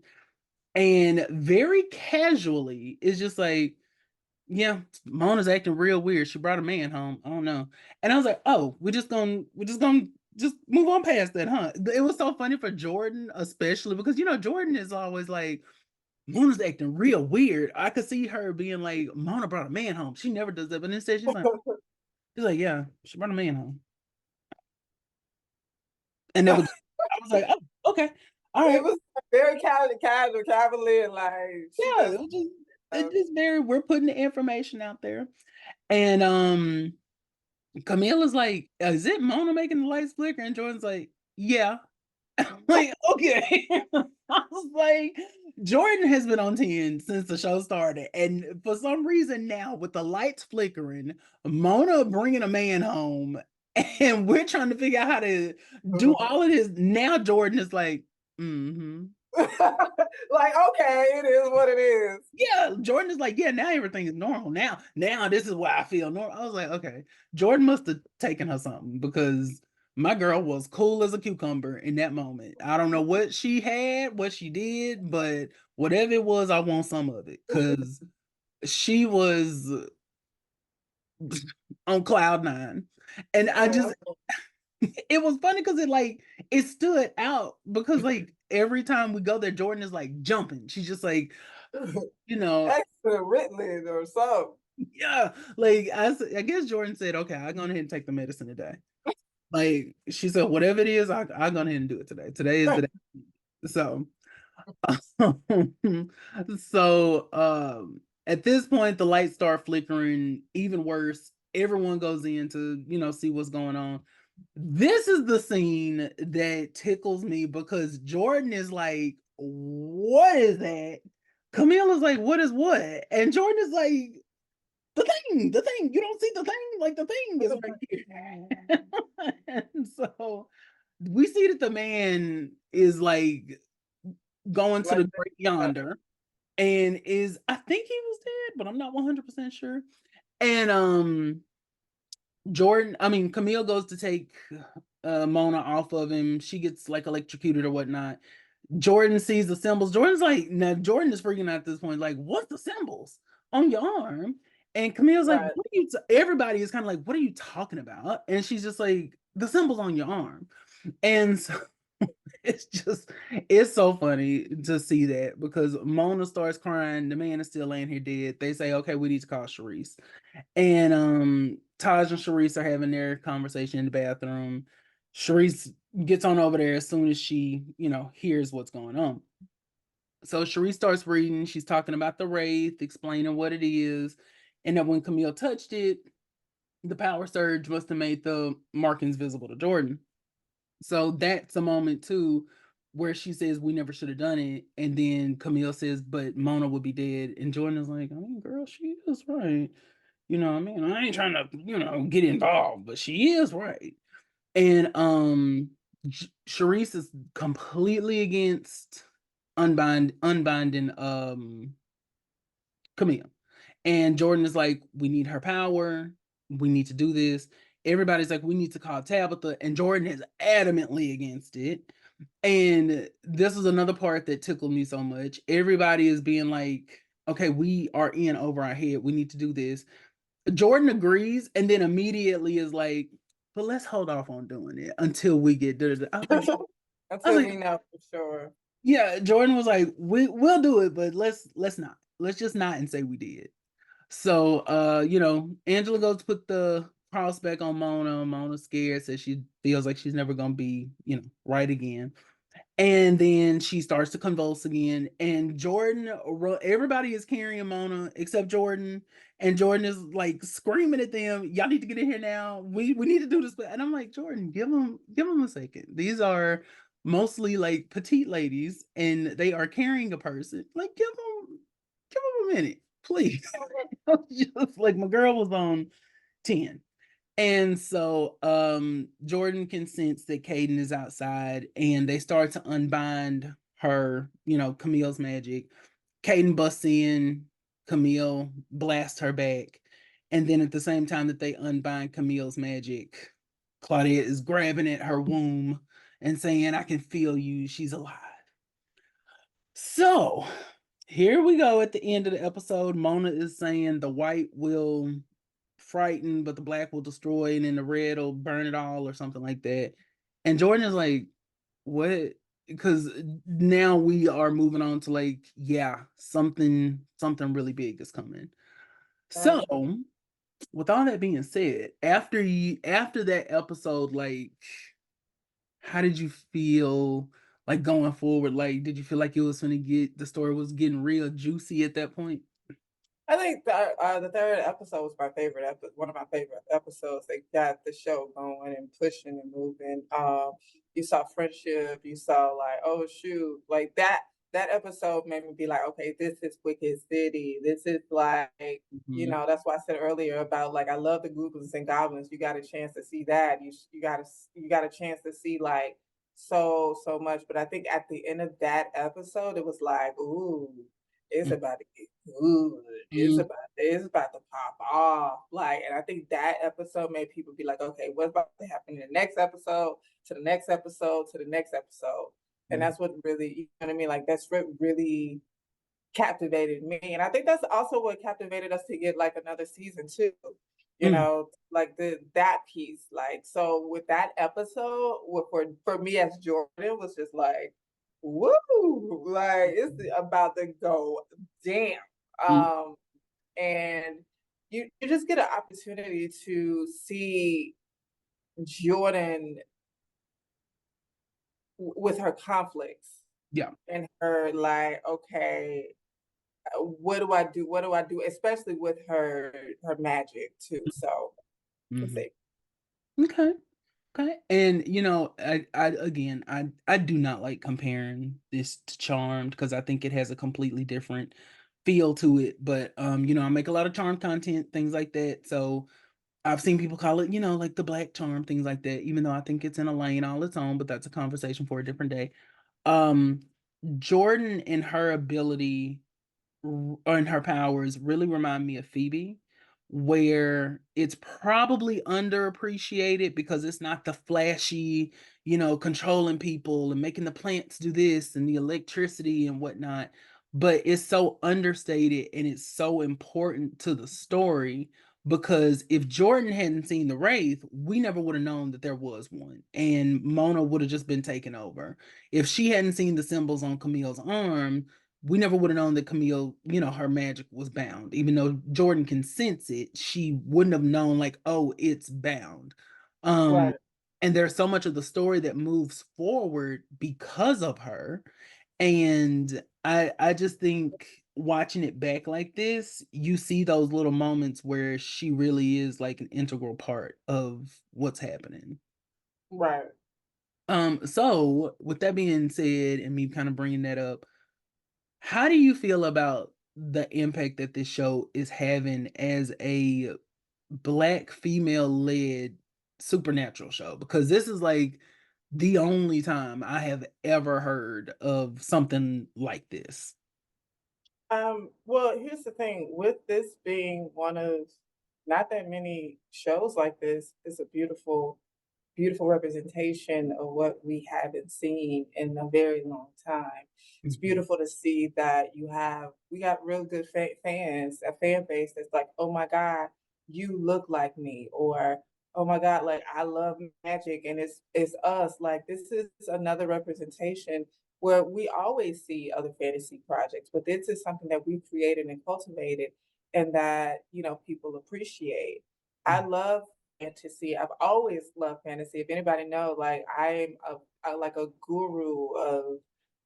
And very casually, it's just like, yeah, Mona's acting real weird. She brought a man home. I don't know. And I was like, oh, we're just gonna just move on past that, huh? It was so funny for Jordan, especially because Jordan is always like, Mona's acting real weird. I could see her being like, Mona brought a man home. She never does that. But instead she's like, yeah, she brought a man home. And that was, I was like, oh, okay. All It right. was very cavalier, like, she Yeah, just it just very, we're putting the information out there. And Camilla's like, is it Mona making the lights flicker? And Jordan's like, yeah. Like, okay. I was like, Jordan has been on 10 since the show started. And for some reason now, with the lights flickering, Mona bringing a man home, and we're trying to figure out how to do all of this. Now Jordan is like, mm-hmm. like, okay, it is what it is. Yeah, Jordan is like, yeah, now everything is normal. Now this is why I feel normal. I was like, okay, Jordan must have taken her something because my girl was cool as a cucumber in that moment. I don't know what she had, what she did, but whatever it was, I want some of it because she was on cloud nine. And I Yeah. just, it was funny because it stood out because like every time we go there, Jordan is like jumping. She's just like, you know, Extra Ritalin or something. yeah, like I guess Jordan said, okay, I'm going ahead and take the medicine today. Like she said, whatever it is, I'm going ahead and do it today. Today is the day. So, at this point, the lights start flickering even worse. Everyone goes in to, see what's going on. This is the scene that tickles me because Jordan is like, what is that? Camille is like, what is what? And Jordan is like, the thing, you don't see the thing, like the thing is right here. And so we see that the man is like going to Like, the great yonder and I think he was dead, but I'm not 100% sure. And Camille goes to take Mona off of him. She gets like electrocuted or whatnot. Jordan sees the symbols. Jordan's like, now Jordan is freaking out at this point, like, what's the symbols on your arm? And Camille's like, right. what are everybody is kind of like, what are you talking about? And she's just like, the symbols on your arm. And so it's so funny to see that because Mona starts crying. The man is still laying here dead. They say, okay, we need to call Sharice. And Taj and Sharice are having their conversation in the bathroom. Sharice gets on over there as soon as she, hears what's going on. So Sharice starts reading. She's talking about the wraith, explaining what it is, and that when Camille touched it, the power surge must have made the markings visible to Jordan. So that's a moment too where she says we never should have done it, and then Camille says, "But Mona would be dead," and Jordan is like, "I mean, girl, she is right." I ain't trying to, get involved, but she is right. And Sharice is completely against unbinding Camille. And Jordan is like, we need her power. We need to do this. Everybody's like, we need to call Tabitha. And Jordan is adamantly against it. And this is another part that tickled me so much. Everybody is being like, okay, we are in over our head. We need to do this. Jordan agrees and then immediately is like, but let's hold off on doing it until we get I was Until like, we know for sure. yeah, Jordan was like, we'll do it, but let's not. Let's just not and say we did. So Angela goes to put the cross back on Mona. Mona's scared, says she feels like she's never gonna be, right again. And then she starts to convulse again. And everybody is carrying Mona except Jordan. And Jordan is like screaming at them, y'all need to get in here now. We need to do this. And I'm like, Jordan, give them a second. These are mostly like petite ladies and they are carrying a person. Like, give them a minute, please. Just like my girl was on 10. And so Jordan can sense that Caden is outside and they start to unbind her, Camille's magic. Caden busts in, Camille blasts her back. And then at the same time that they unbind Camille's magic, Claudia is grabbing at her womb and saying, I can feel you. She's alive. So here we go at the end of the episode. Mona is saying the white will frighten, but the black will destroy, and then the red will burn it all, or something like that. And Jordan is like, "What? because now we are moving on to like, yeah, something really big is coming. So, Absolutely. with all that being said, after that episode, like, how did you feel like going forward? Like, did you feel like it was gonna get the story was getting real juicy at that point? I think the third episode was my favorite one of my favorite episodes. They got the show going and pushing and moving. You saw friendship. You saw like, oh shoot, like that episode made me be like, okay, this is Wicked City. This is like, Mhm, that's why I said earlier about like I love the goblins and goblins. You got a chance to see that. You got a chance to see like so much. But I think at the end of that episode, it was like, ooh, it's mm, about to get good. mm, It's about to pop off. Like, and I think that episode made people be like, okay, what's about to happen in the next episode, to the next episode, to the next episode. And mm, that's what really, you know what I mean? Like that's what really captivated me. And I think that's also what captivated us to get like another season too. mm, Like that piece. Like so with that episode, for me as Jordan was just like, woo, like it's about to go damn. mm, Um and you just get an opportunity to see Jordan with her conflicts yeah. and her like, okay, what do I do? What do I do? Especially with her magic too. So let's Mhm. see. Okay. Okay. And I again, I do not like comparing this to Charmed because I think it has a completely different feel to it. But I make a lot of Charmed content, things like that. So I've seen people call it, like the Black Charm, things like that, even though I think it's in a lane all its own, but that's a conversation for a different day. Um, Jordan and her ability and her powers really remind me of Phoebe, where it's probably underappreciated because it's not the flashy, controlling people and making the plants do this and the electricity and whatnot. But it's so understated and it's so important to the story because if Jordan hadn't seen the Wraith, we never would have known that there was one, and Mona would have just been taken over. If she hadn't seen the symbols on Camille's arm, we never would have known that Camille, her magic was bound. Even though Jordan can sense it, she wouldn't have known, like, oh, it's bound. Um, Right. and there's so much of the story that moves forward because of her. And I just think watching it back like this, you see those little moments where she really is like an integral part of what's happening. Right. So with that being said, and me kind of bringing that up, how do you feel about the impact that this show is having as a Black female-led supernatural show? Because this is like the only time I have ever heard of something like this. Well, here's the thing, with this being one of not that many shows like this, it's a beautiful representation of what we haven't seen in a very long time. It's Mhm, beautiful to see that we got real good fans, a fan base that's like, oh my God, you look like me, or oh my God, like I love magic and it's us. Like this is another representation where we always see other fantasy projects, but this is something that we've created and cultivated and that, people appreciate. I mhm, love fantasy. I've always loved fantasy. If anybody know, like like a guru of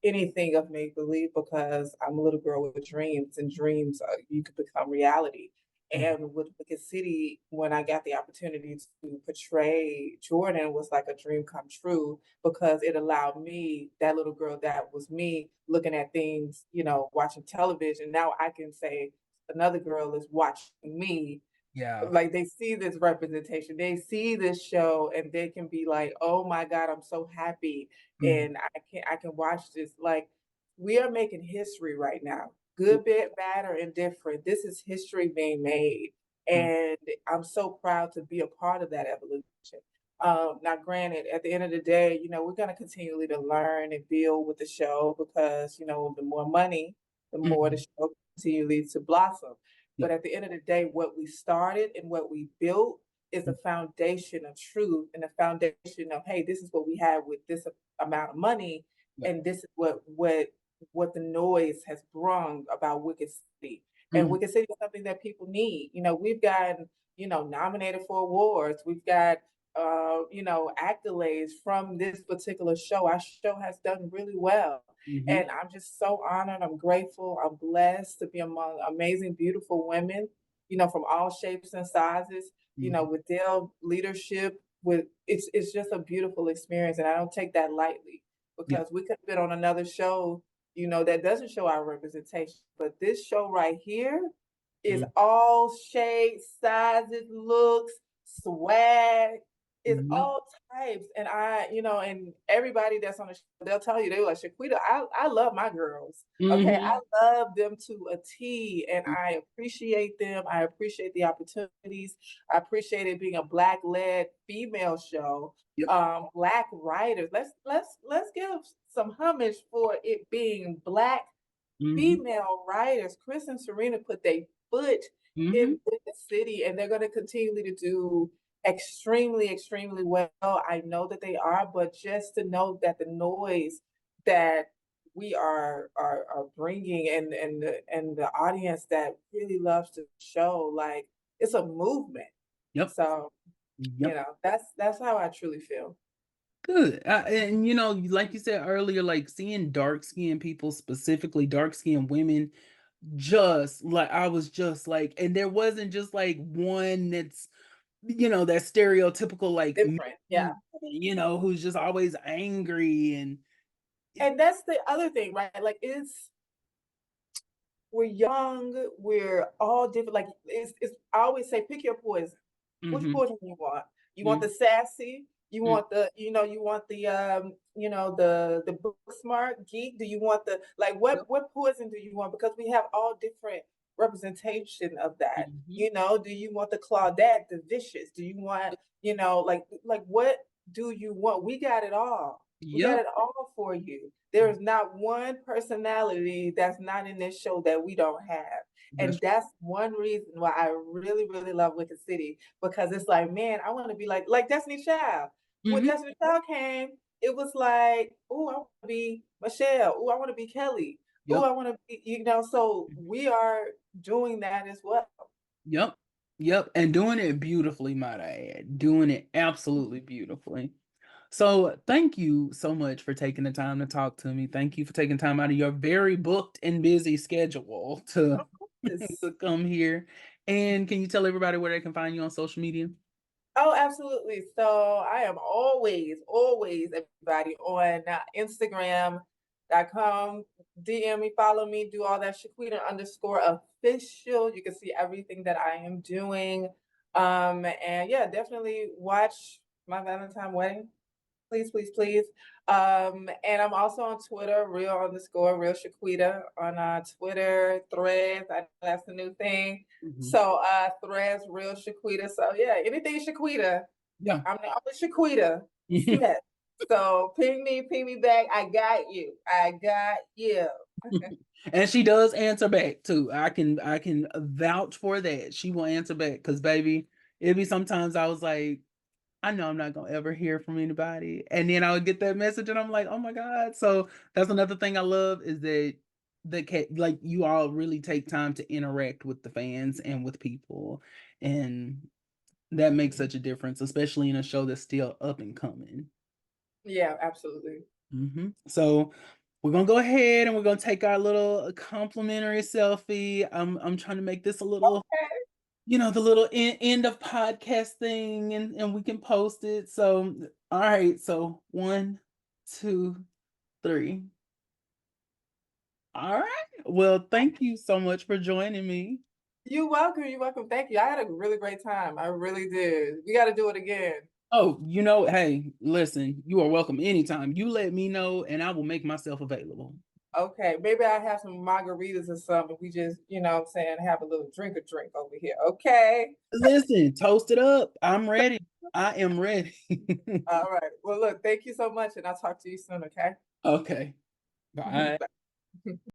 anything of make believe because I'm a little girl with dreams, and dreams you could become reality. mhm. And with Wicked City, when I got the opportunity to portray Jordan, was like a dream come true because it allowed me, that little girl that was me, looking at things, watching television. Now I can say another girl is watching me, Yeah. like they see this representation, they see this show, and they can be like, "Oh my God, I'm so happy, Mhm, and I can watch this." Like we are making history right now, good, bad, or indifferent. This is history being made, mhm, and I'm so proud to be a part of that evolution. Now, granted, at the end of the day, we're going to continually to learn and build with the show because the more money, the more the mhm. show continually to blossom. Yep. But at the end of the day, what we started and what we built is a foundation of truth and a foundation of, hey, this is what we have with this amount of money. Yep. and this is what the noise has brung about Wicked City. And Mhm. Wicked City is something that people need. We've gotten, nominated for awards. We've got accolades from this particular show. Our show has done really well. Mhm. And I'm just so honored. I'm grateful. I'm blessed to be among amazing, beautiful women, from all shapes and sizes, Mhm. with their leadership, with it's just a beautiful experience. And I don't take that lightly Yeah. because we could have been on another show, that doesn't show our representation. But this show right here is Mhm. all shapes, sizes, looks, swag. It's Yep. all types. And and everybody that's on the show, they'll tell you, they're like, Shaquita, I love my girls. Okay. I Mhm. love them to a T and I appreciate them. I appreciate the opportunities. I appreciate it being a black led female show, Yep. black writers. Let's give some homage for it being black Mhm. female writers. Chris and Serena put their foot Mhm. in the city, and they're going to continue to do extremely, extremely well. I know that they are, but just to know that the noise that we are bringing and the audience that really loves the show, like it's a movement. Yep. So Yep. that's how I truly feel. Good. And like you said earlier, like seeing dark skinned people, specifically dark skinned women, just like I was just like, and there wasn't just like one that's that stereotypical like Different, yeah. who's just always angry and And that's the other thing, right? Like we're young, we're all different. Like it's I always say, pick your poison. Which hmm poison you want? You want the sassy? You want the book smart geek? Do you want the like Yep. what poison do you want? Because we have all different representation of that. hmm Do you want the Claudette, the vicious? Do you want, like what do you want? We got it all. We got Yep. it all for you. There is not one personality that's not in this show that we don't have. That's And that's one reason why I really, really love Wicked City, because it's like, man, I want to be like Destiny Child. When hmm Destiny Child came, it was like, oh, I want to be Michelle. Oh, I want to be Kelly. Oh, Yep. I want to be, so we are doing that as well. Yep. Yep. And doing it beautifully, might I add. Doing it absolutely beautifully. So thank you so much for taking the time to talk to me. Thank you for taking time out of your very booked and busy schedule to Of course. to come here. And can you tell everybody where they can find you on social media? Oh, absolutely. So I am always, always everybody on Instagram.com. DM me, follow me, do all that. Shaquita_official. You can see everything that I am doing. And yeah, definitely watch my Valentine wedding. Please, please, please. And I'm also on Twitter, real Shaquita on Twitter, Threads. I know that's the new thing. Mhm. So Threads, real Shaquita. So yeah, anything Shaquita. Yeah. I'm the Shaquita Smith. So ping me back. I got you. I got you. And she does answer back too. I can vouch for that. She will answer back because baby, it be sometimes I was like, I know I'm not gonna ever hear from anybody. And then I would get that message and I'm like, oh my God. So that's another thing I love is that like you all really take time to interact with the fans and with people. And that makes such a difference, especially in a show that's still up and coming. Yeah, absolutely. So we're gonna go ahead and we're gonna take our little complimentary selfie. I'm trying to make this a little, Okay. the little end of podcast thing, and we can post it. So all right, so 1, 2, 3. All right. Well, thank you so much for joining me. You're welcome. You're welcome. Thank you. I had a really great time. I really did. We got to do it again. Oh, hey, listen, you are welcome anytime. You let me know and I will make myself available. Okay, maybe I have some margaritas or something. We just, what I'm saying, have a little drink over here. Okay. Listen, toast it up. I'm ready. I am ready. All right. Well, look, thank you so much, and I'll talk to you soon, okay? Okay. Bye. Bye.